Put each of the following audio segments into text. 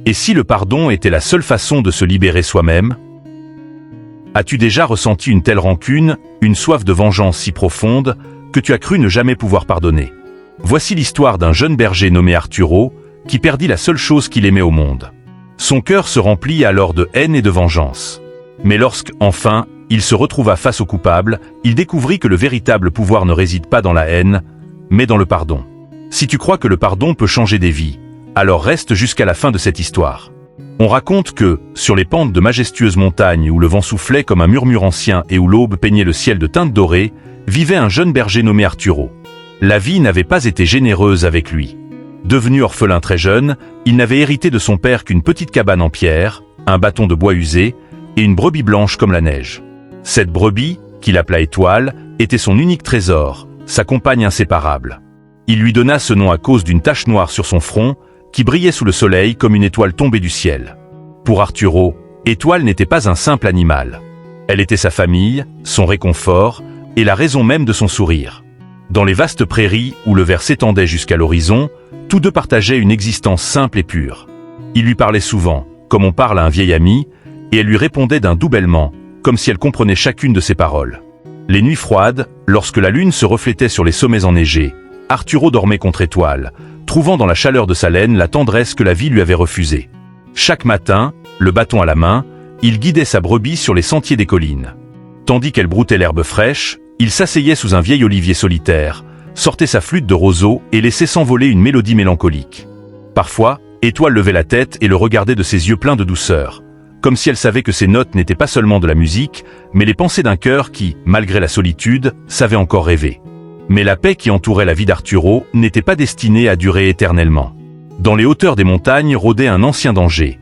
Et si le pardon était la seule façon de se libérer soi-même? As-tu déjà ressenti une telle rancune, une soif de vengeance si profonde, que tu as cru ne jamais pouvoir pardonner? Voici l'histoire d'un jeune berger nommé Arturo, qui perdit la seule chose qu'il aimait au monde. Son cœur se remplit alors de haine et de vengeance. Mais lorsque, enfin, il se retrouva face au coupable, il découvrit que le véritable pouvoir ne réside pas dans la haine, mais dans le pardon. Si tu crois que le pardon peut changer des vies, alors reste jusqu'à la fin de cette histoire. On raconte que, sur les pentes de majestueuses montagnes où le vent soufflait comme un murmure ancien et où l'aube peignait le ciel de teintes dorées, vivait un jeune berger nommé Arturo. La vie n'avait pas été généreuse avec lui. Devenu orphelin très jeune, il n'avait hérité de son père qu'une petite cabane en pierre, un bâton de bois usé et une brebis blanche comme la neige. Cette brebis, qu'il appela Étoile, était son unique trésor, sa compagne inséparable. Il lui donna ce nom à cause d'une tache noire sur son front, qui brillait sous le soleil comme une étoile tombée du ciel. Pour Arturo, Étoile n'était pas un simple animal. Elle était sa famille, son réconfort, et la raison même de son sourire. Dans les vastes prairies où le vert s'étendait jusqu'à l'horizon, tous deux partageaient une existence simple et pure. Il lui parlait souvent, comme on parle à un vieil ami, et elle lui répondait d'un doux bêlement, comme si elle comprenait chacune de ses paroles. Les nuits froides, lorsque la lune se reflétait sur les sommets enneigés, Arturo dormait contre Étoile, trouvant dans la chaleur de sa laine la tendresse que la vie lui avait refusée. Chaque matin, le bâton à la main, il guidait sa brebis sur les sentiers des collines. Tandis qu'elle broutait l'herbe fraîche, il s'asseyait sous un vieil olivier solitaire, sortait sa flûte de roseau et laissait s'envoler une mélodie mélancolique. Parfois, Étoile levait la tête et le regardait de ses yeux pleins de douceur, comme si elle savait que ces notes n'étaient pas seulement de la musique, mais les pensées d'un cœur qui, malgré la solitude, savait encore rêver. Mais la paix qui entourait la vie d'Arturo n'était pas destinée à durer éternellement. Dans les hauteurs des montagnes rôdait un ancien danger,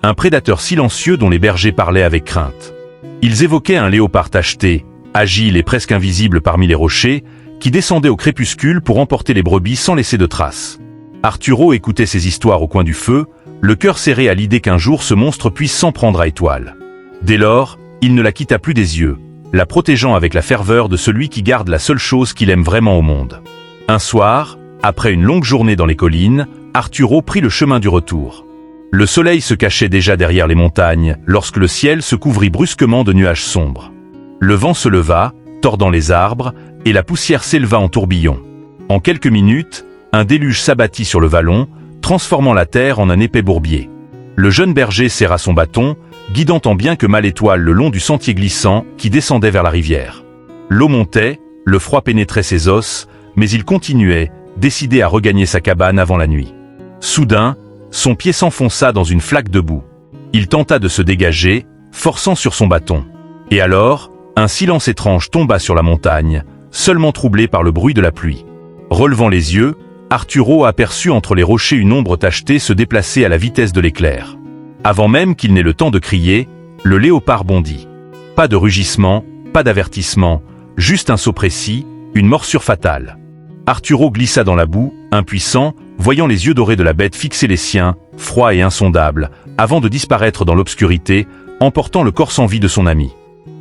un prédateur silencieux dont les bergers parlaient avec crainte. Ils évoquaient un léopard tacheté, agile et presque invisible parmi les rochers, qui descendait au crépuscule pour emporter les brebis sans laisser de traces. Arturo écoutait ces histoires au coin du feu, le cœur serré à l'idée qu'un jour ce monstre puisse s'en prendre à Étoile. Dès lors, il ne la quitta plus des yeux, la protégeant avec la ferveur de celui qui garde la seule chose qu'il aime vraiment au monde. Un soir, après une longue journée dans les collines, Arturo prit le chemin du retour. Le soleil se cachait déjà derrière les montagnes lorsque le ciel se couvrit brusquement de nuages sombres. Le vent se leva, tordant les arbres, et la poussière s'éleva en tourbillon. En quelques minutes, un déluge s'abattit sur le vallon, transformant la terre en un épais bourbier. Le jeune berger serra son bâton, guidant tant bien que mal Étoile le long du sentier glissant qui descendait vers la rivière. L'eau montait, le froid pénétrait ses os, mais il continuait, décidé à regagner sa cabane avant la nuit. Soudain, son pied s'enfonça dans une flaque de boue. Il tenta de se dégager, forçant sur son bâton. Et alors, un silence étrange tomba sur la montagne, seulement troublé par le bruit de la pluie. Relevant les yeux, Arturo aperçut entre les rochers une ombre tachetée se déplacer à la vitesse de l'éclair. Avant même qu'il n'ait le temps de crier, le léopard bondit. Pas de rugissement, pas d'avertissement, juste un saut précis, une morsure fatale. Arturo glissa dans la boue, impuissant, voyant les yeux dorés de la bête fixer les siens, froids et insondables, avant de disparaître dans l'obscurité, emportant le corps sans vie de son ami.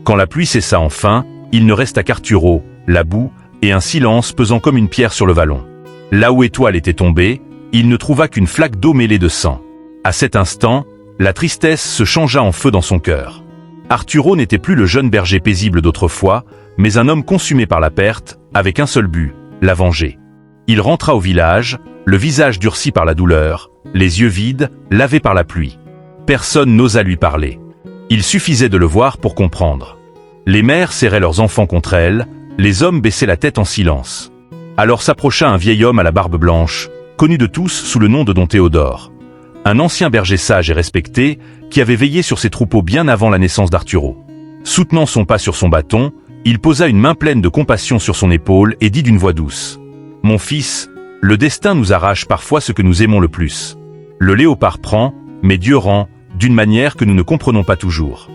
Quand la pluie cessa enfin, il ne resta qu'Arturo, la boue, et un silence pesant comme une pierre sur le vallon. Là où Étoile était tombée, il ne trouva qu'une flaque d'eau mêlée de sang. À cet instant, la tristesse se changea en feu dans son cœur. Arturo n'était plus le jeune berger paisible d'autrefois, mais un homme consumé par la perte, avec un seul but, la venger. Il rentra au village, le visage durci par la douleur, les yeux vides, lavés par la pluie. Personne n'osa lui parler. Il suffisait de le voir pour comprendre. Les mères serraient leurs enfants contre elles, les hommes baissaient la tête en silence. Alors s'approcha un vieil homme à la barbe blanche, connu de tous sous le nom de Don Théodore. Un ancien berger sage et respecté, qui avait veillé sur ses troupeaux bien avant la naissance d'Arturo. Soutenant son pas sur son bâton, il posa une main pleine de compassion sur son épaule et dit d'une voix douce : « Mon fils, le destin nous arrache parfois ce que nous aimons le plus. Le léopard prend, mais Dieu rend, d'une manière que nous ne comprenons pas toujours.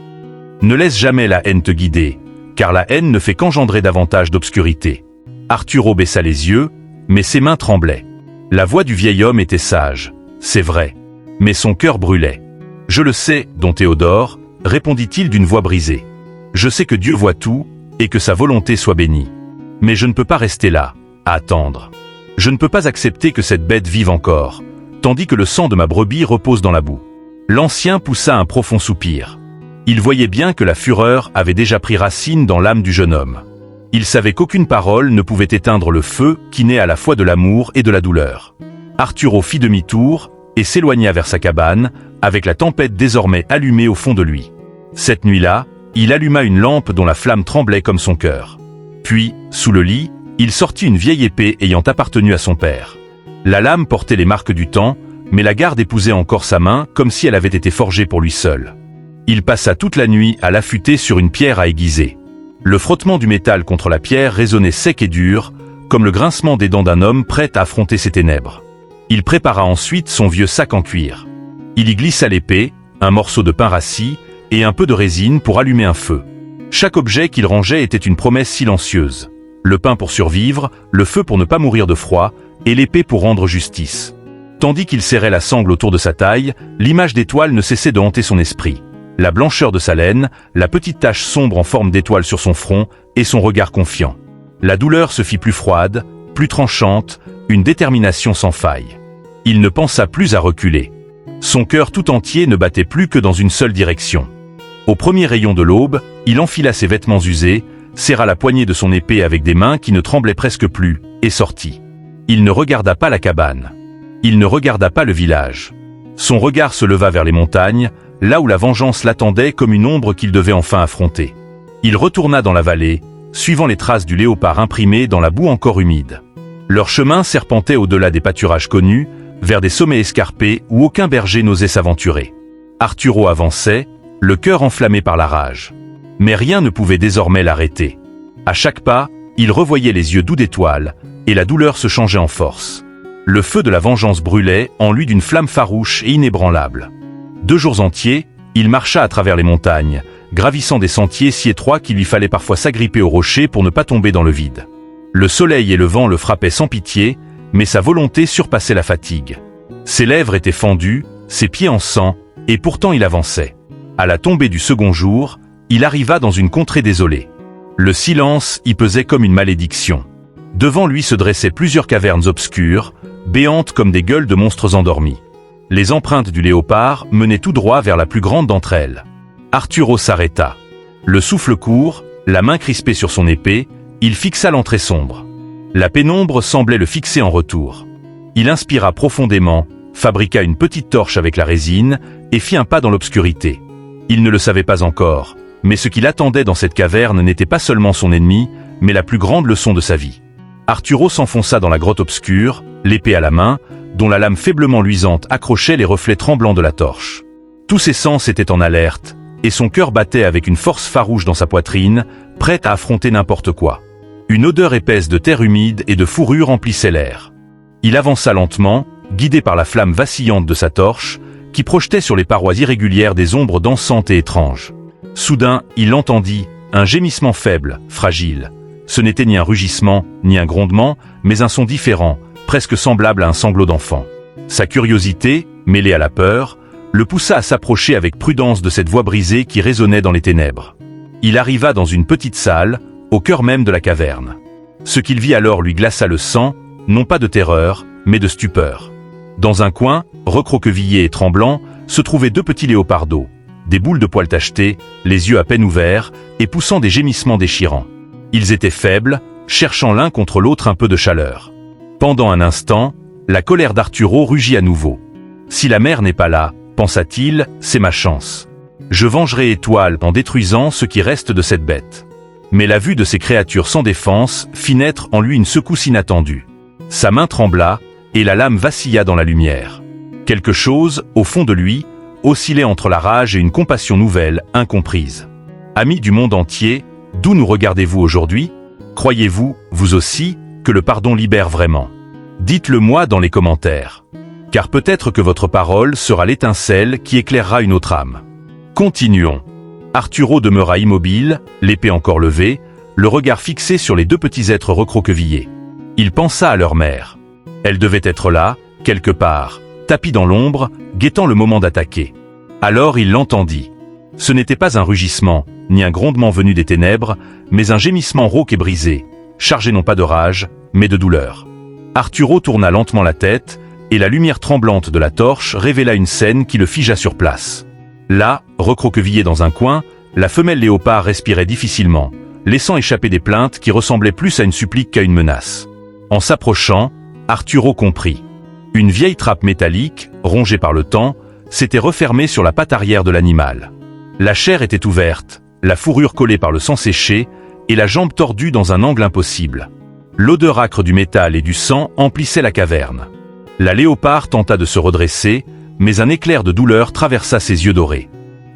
Ne laisse jamais la haine te guider, car la haine ne fait qu'engendrer davantage d'obscurité. » Arturo baissa les yeux, mais ses mains tremblaient. La voix du vieil homme était sage, c'est vrai, mais son cœur brûlait. « Je le sais, Don Théodore, répondit-il d'une voix brisée. Je sais que Dieu voit tout, et que sa volonté soit bénie. Mais je ne peux pas rester là, à attendre. Je ne peux pas accepter que cette bête vive encore, tandis que le sang de ma brebis repose dans la boue. L'ancien poussa un profond soupir. Il voyait bien que la fureur avait déjà pris racine dans l'âme du jeune homme. Il savait qu'aucune parole ne pouvait éteindre le feu qui naît à la fois de l'amour et de la douleur. Arturo fit demi-tour et s'éloigna vers sa cabane, avec la tempête désormais allumée au fond de lui. Cette nuit-là, il alluma une lampe dont la flamme tremblait comme son cœur. Puis, sous le lit, il sortit une vieille épée ayant appartenu à son père. La lame portait les marques du temps, mais la garde épousait encore sa main comme si elle avait été forgée pour lui seul. Il passa toute la nuit à l'affûter sur une pierre à aiguiser. Le frottement du métal contre la pierre résonnait sec et dur, comme le grincement des dents d'un homme prêt à affronter ses ténèbres. Il prépara ensuite son vieux sac en cuir. Il y glissa l'épée, un morceau de pain rassis et un peu de résine pour allumer un feu. Chaque objet qu'il rangeait était une promesse silencieuse. Le pain pour survivre, le feu pour ne pas mourir de froid, et l'épée pour rendre justice. Tandis qu'il serrait la sangle autour de sa taille, l'image d'étoile ne cessait de hanter son esprit. La blancheur de sa laine, la petite tache sombre en forme d'étoile sur son front, et son regard confiant. La douleur se fit plus froide, plus tranchante, une détermination sans faille. Il ne pensa plus à reculer. Son cœur tout entier ne battait plus que dans une seule direction. Au premier rayon de l'aube, il enfila ses vêtements usés, serra la poignée de son épée avec des mains qui ne tremblaient presque plus, et sortit. Il ne regarda pas la cabane. Il ne regarda pas le village. Son regard se leva vers les montagnes, là où la vengeance l'attendait comme une ombre qu'il devait enfin affronter. Il retourna dans la vallée, suivant les traces du léopard imprimées dans la boue encore humide. Leur chemin serpentait au-delà des pâturages connus, vers des sommets escarpés où aucun berger n'osait s'aventurer. Arturo avançait, le cœur enflammé par la rage. Mais rien ne pouvait désormais l'arrêter. À chaque pas, il revoyait les yeux doux d'étoile, et la douleur se changeait en force. Le feu de la vengeance brûlait en lui d'une flamme farouche et inébranlable. 2 jours entiers, il marcha à travers les montagnes, gravissant des sentiers si étroits qu'il lui fallait parfois s'agripper aux rochers pour ne pas tomber dans le vide. Le soleil et le vent le frappaient sans pitié, mais sa volonté surpassait la fatigue. Ses lèvres étaient fendues, ses pieds en sang, et pourtant il avançait. À la tombée du second jour, il arriva dans une contrée désolée. Le silence y pesait comme une malédiction. Devant lui se dressaient plusieurs cavernes obscures, béantes comme des gueules de monstres endormis. Les empreintes du léopard menaient tout droit vers la plus grande d'entre elles. Arturo s'arrêta. Le souffle court, la main crispée sur son épée, il fixa l'entrée sombre. La pénombre semblait le fixer en retour. Il inspira profondément, fabriqua une petite torche avec la résine et fit un pas dans l'obscurité. Il ne le savait pas encore, mais ce qu'il attendait dans cette caverne n'était pas seulement son ennemi, mais la plus grande leçon de sa vie. Arturo s'enfonça dans la grotte obscure, l'épée à la main, dont la lame faiblement luisante accrochait les reflets tremblants de la torche. Tous ses sens étaient en alerte, et son cœur battait avec une force farouche dans sa poitrine, prêt à affronter n'importe quoi. Une odeur épaisse de terre humide et de fourrure emplissait l'air. Il avança lentement, guidé par la flamme vacillante de sa torche, qui projetait sur les parois irrégulières des ombres dansantes et étranges. Soudain, il entendit un gémissement faible, fragile. Ce n'était ni un rugissement, ni un grondement, mais un son différent, presque semblable à un sanglot d'enfant. Sa curiosité, mêlée à la peur, le poussa à s'approcher avec prudence de cette voix brisée qui résonnait dans les ténèbres. Il arriva dans une petite salle, au cœur même de la caverne. Ce qu'il vit alors lui glaça le sang, non pas de terreur, mais de stupeur. Dans un coin, recroquevillé et tremblant, se trouvaient 2 petits léopards d'eau, des boules de poils tachetés, les yeux à peine ouverts, et poussant des gémissements déchirants. Ils étaient faibles, cherchant l'un contre l'autre un peu de chaleur. Pendant un instant, la colère d'Arturo rugit à nouveau. « Si la mère n'est pas là, pensa-t-il, c'est ma chance. Je vengerai Étoile en détruisant ce qui reste de cette bête. » Mais la vue de ces créatures sans défense fit naître en lui une secousse inattendue. Sa main trembla, et la lame vacilla dans la lumière. Quelque chose, au fond de lui, oscillait entre la rage et une compassion nouvelle, incomprise. Amis du monde entier, d'où nous regardez-vous aujourd'hui? Croyez-vous, vous aussi, que le pardon libère vraiment? Dites-le moi dans les commentaires. Car peut-être que votre parole sera l'étincelle qui éclairera une autre âme. Continuons. Arturo demeura immobile, l'épée encore levée, le regard fixé sur les 2 petits êtres recroquevillés. Il pensa à leur mère. Elle devait être là, quelque part, tapie dans l'ombre, guettant le moment d'attaquer. Alors il l'entendit. Ce n'était pas un rugissement, ni un grondement venu des ténèbres, mais un gémissement rauque et brisé, chargé non pas de rage, mais de douleur. Arturo tourna lentement la tête, et la lumière tremblante de la torche révéla une scène qui le figea sur place. Là, recroquevillée dans un coin, la femelle léopard respirait difficilement, laissant échapper des plaintes qui ressemblaient plus à une supplique qu'à une menace. En s'approchant, Arturo comprit. Une vieille trappe métallique, rongée par le temps, s'était refermée sur la patte arrière de l'animal. La chair était ouverte, la fourrure collée par le sang séché, et la jambe tordue dans un angle impossible. L'odeur âcre du métal et du sang emplissait la caverne. La léopard tenta de se redresser, mais un éclair de douleur traversa ses yeux dorés.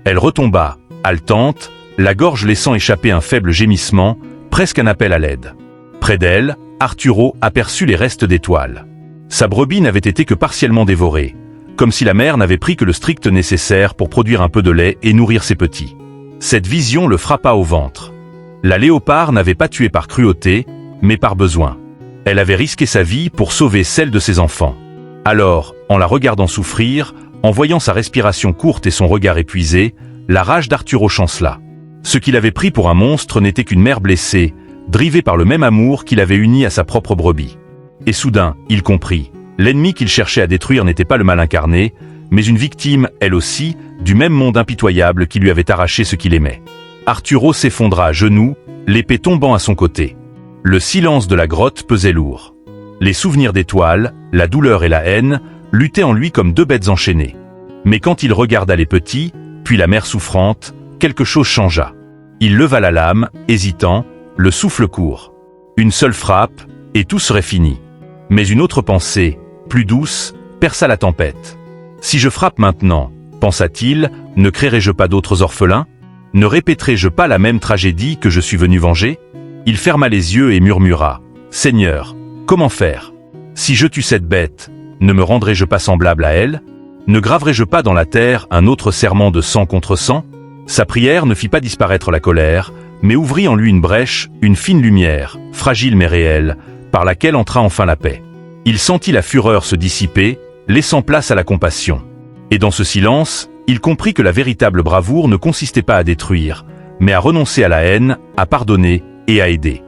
Elle retomba, haletante, la gorge laissant échapper un faible gémissement, presque un appel à l'aide. Près d'elle, Arturo aperçut les restes d'étoiles. Sa brebis n'avait été que partiellement dévorée, comme si la mère n'avait pris que le strict nécessaire pour produire un peu de lait et nourrir ses petits. Cette vision le frappa au ventre. La léopard n'avait pas tué par cruauté, mais par besoin. Elle avait risqué sa vie pour sauver celle de ses enfants. Alors, en la regardant souffrir, en voyant sa respiration courte et son regard épuisé, la rage d'Arturo chancela. Ce qu'il avait pris pour un monstre n'était qu'une mère blessée, drivée par le même amour qu'il avait uni à sa propre brebis. Et soudain, il comprit. L'ennemi qu'il cherchait à détruire n'était pas le mal incarné, mais une victime, elle aussi, du même monde impitoyable qui lui avait arraché ce qu'il aimait. Arturo s'effondra à genoux, l'épée tombant à son côté. Le silence de la grotte pesait lourd. Les souvenirs d'étoiles, la douleur et la haine, luttaient en lui comme deux bêtes enchaînées. Mais quand il regarda les petits, puis la mère souffrante, quelque chose changea. Il leva la lame, hésitant, le souffle court. Une seule frappe, et tout serait fini. Mais une autre pensée, plus douce, perça la tempête. Si je frappe maintenant, pensa-t-il, ne créerai-je pas d'autres orphelins? Ne répéterai-je pas la même tragédie que je suis venu venger? Il ferma les yeux et murmura. Seigneur, comment faire? Si je tue cette bête, ne me rendrai-je pas semblable à elle? Ne graverai-je pas dans la terre un autre serment de sang contre sang? Sa prière ne fit pas disparaître la colère, mais ouvrit en lui une brèche, une fine lumière, fragile mais réelle, par laquelle entra enfin la paix. Il sentit la fureur se dissiper, laissant place à la compassion. Et dans ce silence, il comprit que la véritable bravoure ne consistait pas à détruire, mais à renoncer à la haine, à pardonner et à aider.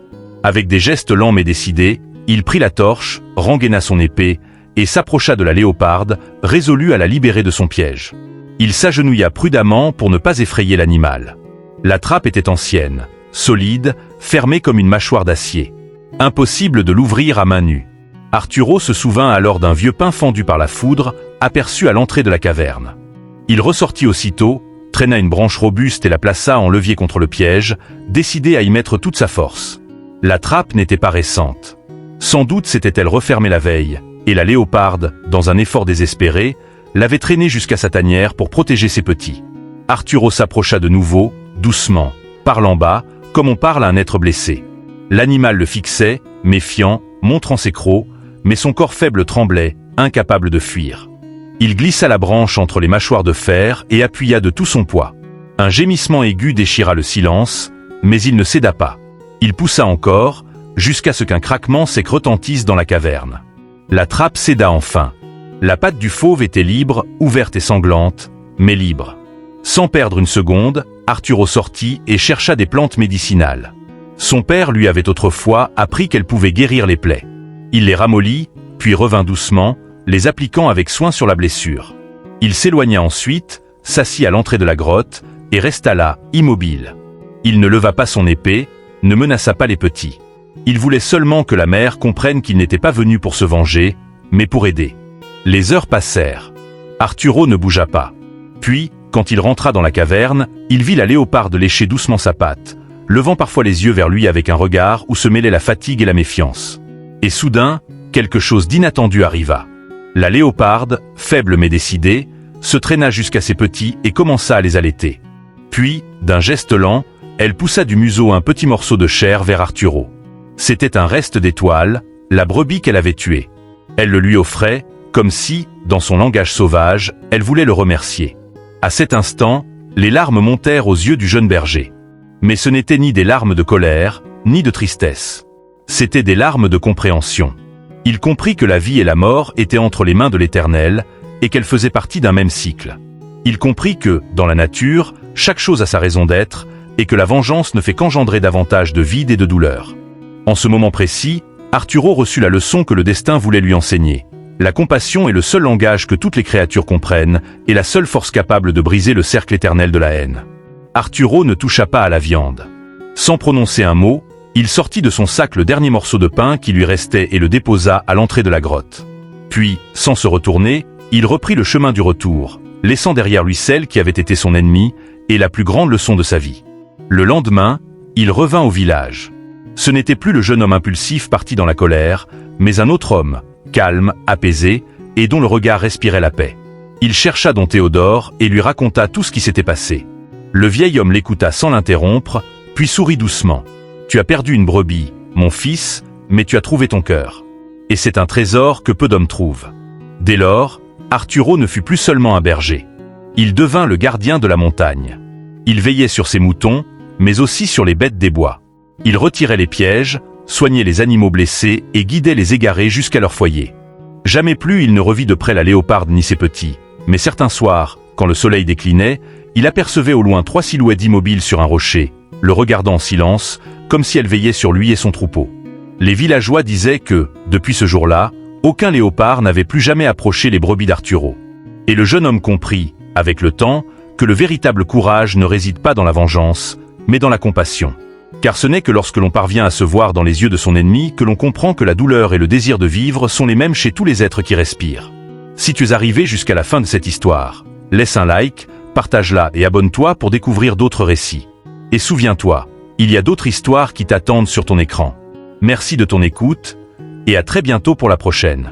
Avec des gestes lents mais décidés, il prit la torche, rengaina son épée, et s'approcha de la léoparde, résolu à la libérer de son piège. Il s'agenouilla prudemment pour ne pas effrayer l'animal. La trappe était ancienne, solide, fermée comme une mâchoire d'acier. Impossible de l'ouvrir à main nue. Arturo se souvint alors d'un vieux pin fendu par la foudre, aperçu à l'entrée de la caverne. Il ressortit aussitôt, traîna une branche robuste et la plaça en levier contre le piège, décidé à y mettre toute sa force. La trappe n'était pas récente. Sans doute s'était-elle refermée la veille, et la léoparde, dans un effort désespéré, l'avait traînée jusqu'à sa tanière pour protéger ses petits. Arturo s'approcha de nouveau, doucement, parlant bas, comme on parle à un être blessé. L'animal le fixait, méfiant, montrant ses crocs, mais son corps faible tremblait, incapable de fuir. Il glissa la branche entre les mâchoires de fer et appuya de tout son poids. Un gémissement aigu déchira le silence, mais il ne céda pas. Il poussa encore, jusqu'à ce qu'un craquement sec retentisse dans la caverne. La trappe céda enfin. La patte du fauve était libre, ouverte et sanglante, mais libre. Sans perdre une seconde, Arturo sortit et chercha des plantes médicinales. Son père lui avait autrefois appris qu'elles pouvaient guérir les plaies. Il les ramollit, puis revint doucement, les appliquant avec soin sur la blessure. Il s'éloigna ensuite, s'assit à l'entrée de la grotte, et resta là, immobile. Il ne leva pas son épée, ne menaça pas les petits. Il voulait seulement que la mère comprenne qu'il n'était pas venu pour se venger, mais pour aider. Les heures passèrent. Arturo ne bougea pas. Puis, quand il rentra dans la caverne, il vit la léoparde lécher doucement sa patte, levant parfois les yeux vers lui avec un regard où se mêlaient la fatigue et la méfiance. Et soudain, quelque chose d'inattendu arriva. La léoparde, faible mais décidée, se traîna jusqu'à ses petits et commença à les allaiter. Puis, d'un geste lent, elle poussa du museau un petit morceau de chair vers Arturo. C'était un reste d'étoile, la brebis qu'elle avait tuée. Elle le lui offrait, comme si, dans son langage sauvage, elle voulait le remercier. À cet instant, les larmes montèrent aux yeux du jeune berger. Mais ce n'étaient ni des larmes de colère, ni de tristesse. C'étaient des larmes de compréhension. Il comprit que la vie et la mort étaient entre les mains de l'Éternel, et qu'elles faisaient partie d'un même cycle. Il comprit que, dans la nature, chaque chose a sa raison d'être, et que la vengeance ne fait qu'engendrer davantage de vide et de douleur. En ce moment précis, Arturo reçut la leçon que le destin voulait lui enseigner. La compassion est le seul langage que toutes les créatures comprennent et la seule force capable de briser le cercle éternel de la haine. Arturo ne toucha pas à la viande. Sans prononcer un mot, il sortit de son sac le dernier morceau de pain qui lui restait et le déposa à l'entrée de la grotte. Puis, sans se retourner, il reprit le chemin du retour, laissant derrière lui celle qui avait été son ennemie et la plus grande leçon de sa vie. Le lendemain, il revint au village. Ce n'était plus le jeune homme impulsif parti dans la colère, mais un autre homme, calme, apaisé, et dont le regard respirait la paix. Il chercha Don Théodore et lui raconta tout ce qui s'était passé. Le vieil homme l'écouta sans l'interrompre, puis sourit doucement. « Tu as perdu une brebis, mon fils, mais tu as trouvé ton cœur. Et c'est un trésor que peu d'hommes trouvent. » Dès lors, Arturo ne fut plus seulement un berger. Il devint le gardien de la montagne. Il veillait sur ses moutons, mais aussi sur les bêtes des bois. Il retirait les pièges, soignait les animaux blessés et guidait les égarés jusqu'à leur foyer. Jamais plus il ne revit de près la léoparde ni ses petits, mais certains soirs, quand le soleil déclinait, il apercevait au loin 3 silhouettes immobiles sur un rocher, le regardant en silence, comme si elles veillaient sur lui et son troupeau. Les villageois disaient que, depuis ce jour-là, aucun léopard n'avait plus jamais approché les brebis d'Arturo. Et le jeune homme comprit, avec le temps, que le véritable courage ne réside pas dans la vengeance, mais dans la compassion. Car ce n'est que lorsque l'on parvient à se voir dans les yeux de son ennemi que l'on comprend que la douleur et le désir de vivre sont les mêmes chez tous les êtres qui respirent. Si tu es arrivé jusqu'à la fin de cette histoire, laisse un like, partage-la et abonne-toi pour découvrir d'autres récits. Et souviens-toi, il y a d'autres histoires qui t'attendent sur ton écran. Merci de ton écoute, et à très bientôt pour la prochaine.